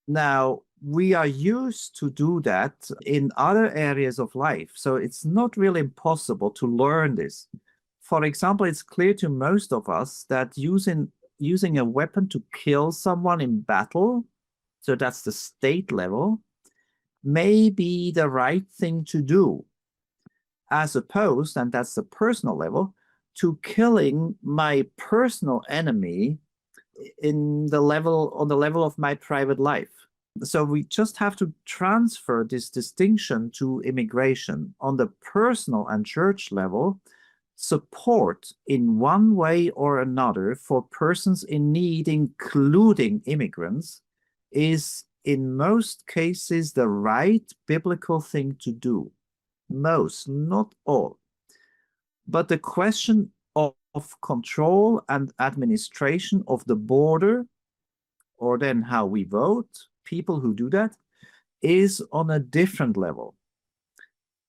S3: Now, we are used to do that in other areas of life, so it's not really impossible to learn this. For example, it's clear to most of us that using a weapon to kill someone in battle, so that's the state level, may be the right thing to do, as opposed, and that's the personal level, to killing my personal enemy on the level of my private life. So we just have to transfer this distinction to immigration. On the personal and church level, support in one way or another for persons in need, including immigrants, is in most cases the right biblical thing to do. Most, not all. But the question of control and administration of the border, or then how we vote, people who do that, is on a different level.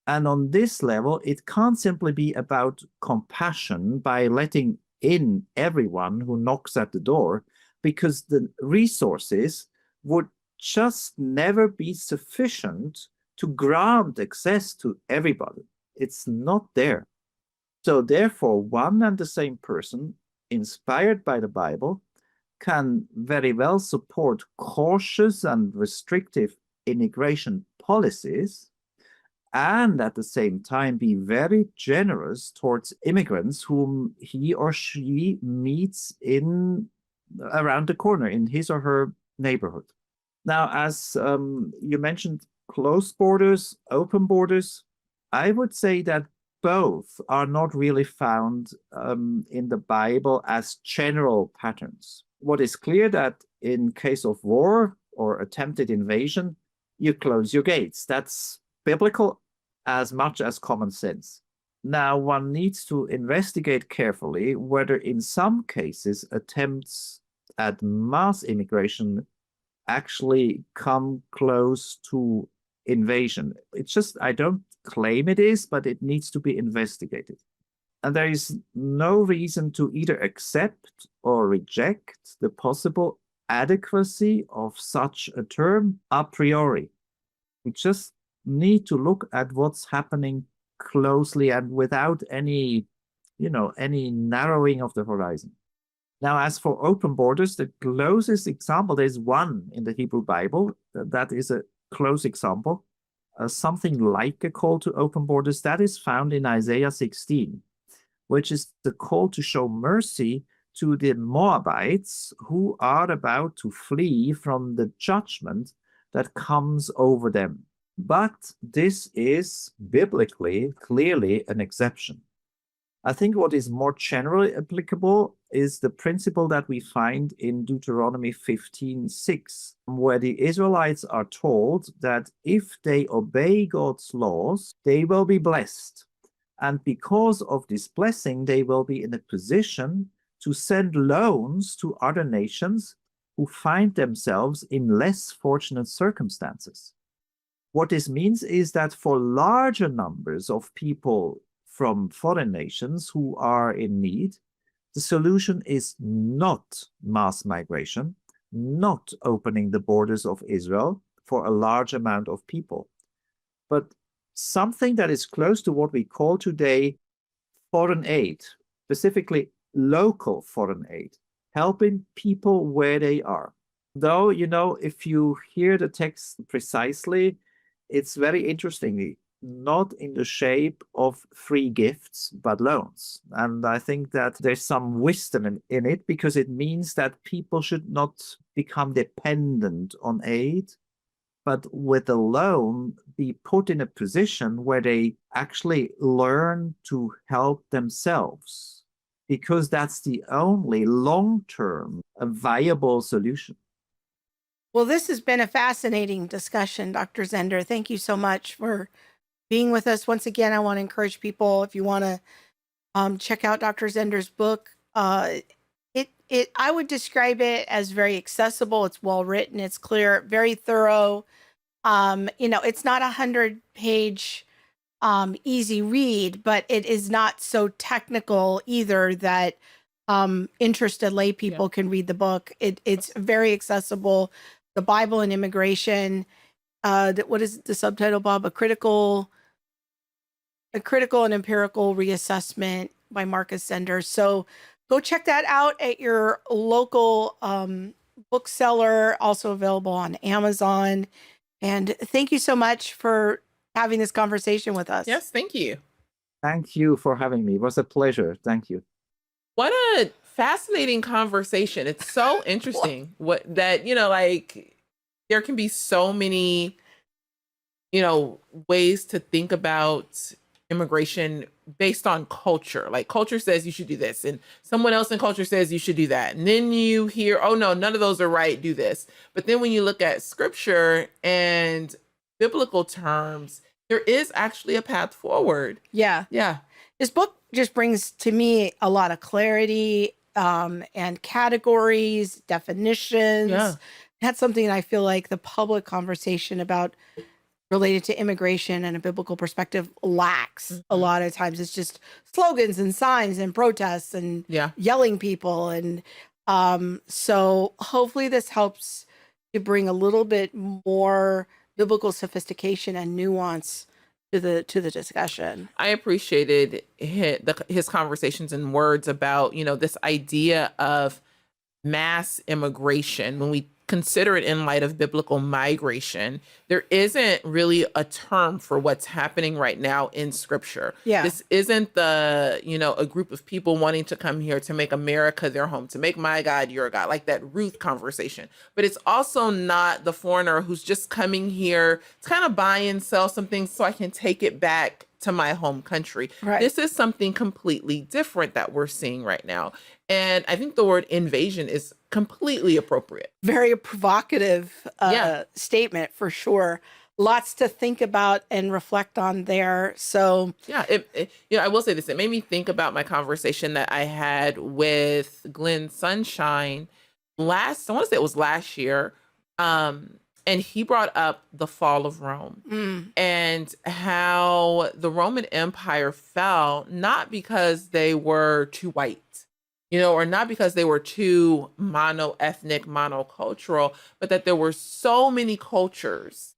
S3: And on this level, it can't simply be about compassion by letting in everyone who knocks at the door, because the resources would just never be sufficient to grant access to everybody. It's not there. So therefore, one and the same person, inspired by the Bible, can very well support cautious and restrictive immigration policies, and at the same time be very generous towards immigrants whom he or she meets around the corner in his or her neighborhood. Now, as you mentioned, closed borders, open borders, I would say that both are not really found in the Bible as general patterns. What is clear that in case of war or attempted invasion, you close your gates. That's biblical as much as common sense. Now, one needs to investigate carefully whether in some cases attempts at mass immigration actually come close to invasion. It's just, I don't claim it is, but it needs to be investigated. And there is no reason to either accept or reject the possible adequacy of such a term a priori. We just need to look at what's happening closely and without any, any narrowing of the horizon. Now, as for open borders, the closest example, there's one in the Hebrew Bible that is a close example. Something like a call to open borders that is found in Isaiah 16, which is the call to show mercy to the Moabites who are about to flee from the judgment that comes over them. But this is biblically clearly an exception. I think what is more generally applicable is the principle that we find in Deuteronomy 15:6, where the Israelites are told that if they obey God's laws, they will be blessed. And because of this blessing, they will be in a position to send loans to other nations who find themselves in less fortunate circumstances. What this means is that for larger numbers of people from foreign nations who are in need, the solution is not mass migration, not opening the borders of Israel for a large amount of people, but something that is close to what we call today foreign aid, specifically local foreign aid, helping people where they are. Though, if you hear the text precisely, it's very interestingly not in the shape of free gifts, but loans. And I think that there's some wisdom in it, because it means that people should not become dependent on aid, but with a loan be put in a position where they actually learn to help themselves, because that's the only long-term viable solution.
S2: Well, this has been a fascinating discussion, Dr. Zehnder. Thank you so much for being with us. Once again, I want to encourage people, if you want to check out Dr. Zehnder's book, I would describe it as very accessible. It's well written. It's clear, very thorough. It's not 100-page easy read, but it is not so technical either that interested lay people can read the book. It's very accessible. The Bible and Immigration. What is the subtitle, Bob? A critical and empirical reassessment by Markus Zehnder. So go check that out at your local bookseller, also available on Amazon. And thank you so much for having this conversation with us.
S1: Yes, thank you.
S3: Thank you for having me. It was a pleasure. Thank you.
S1: What a fascinating conversation. It's so interesting there can be so many, ways to think about immigration based on culture. Like culture says you should do this, and someone else in culture says you should do that. And then you hear, oh no, none of those are right, do this. But then when you look at scripture and biblical terms, there is actually a path forward.
S2: Yeah.
S1: Yeah.
S2: This book just brings to me a lot of clarity and categories, definitions.
S1: Yeah.
S2: That's something I feel like the public conversation about related to immigration and a biblical perspective lacks a lot of times. It's just slogans and signs and protests and yelling people. And so hopefully this helps to bring a little bit more biblical sophistication and nuance to the discussion.
S1: I appreciated his conversations and words about, this idea of mass immigration. When we consider it in light of biblical migration, there isn't really a term for what's happening right now in scripture.
S2: Yeah.
S1: This isn't a group of people wanting to come here to make America their home, to make my God your God, like that Ruth conversation. But it's also not the foreigner who's just coming here to kind of buy and sell some things so I can take it back to my home country.
S2: Right.
S1: This is something completely different that we're seeing right now. And I think the word invasion is completely appropriate.
S2: Very provocative statement for sure. Lots to think about and reflect on there. So
S1: yeah, I will say this. It made me think about my conversation that I had with Glenn Sunshine I want to say it was last year. And he brought up the fall of Rome and how the Roman Empire fell, not because they were too white, or not because they were too mono-ethnic, monocultural, but that there were so many cultures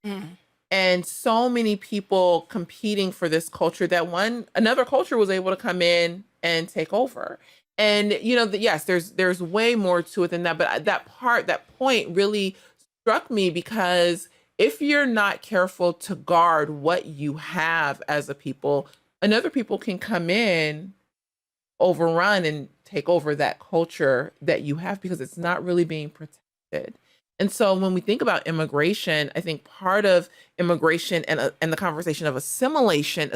S1: and so many people competing for this culture that another culture was able to come in and take over. And yes, there's way more to it than that, but that point really struck me, because if you're not careful to guard what you have as a people, another people can come in, overrun, and take over that culture that you have, because it's not really being protected. And so when we think about immigration, I think part of immigration and the conversation of assimilation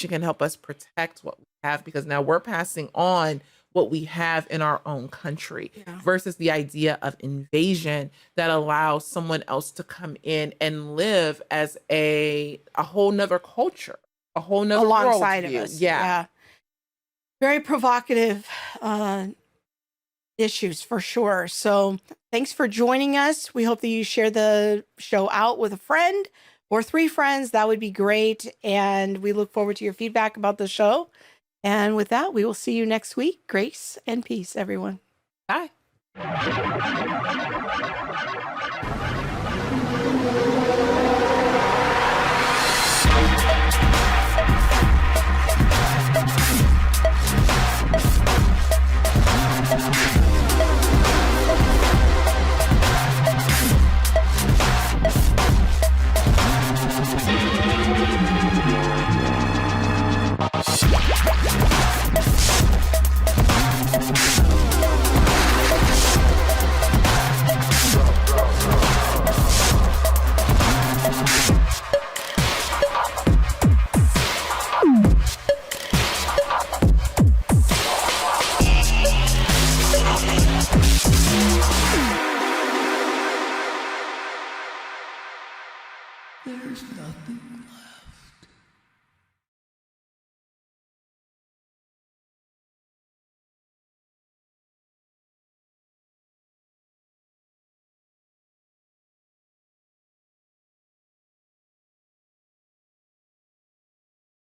S1: can help us protect what we have, because now we're passing on what we have in our own country, versus the idea of invasion that allows someone else to come in and live as a whole nother culture, a whole nother
S2: alongside
S1: worldview.
S2: of us. Very provocative issues for sure. So thanks for joining us. We hope that you share the show out with a friend or 3 friends. That would be great. And we look forward to your feedback about the show. And with that, we will see you next week. Grace and peace, everyone.
S1: Bye.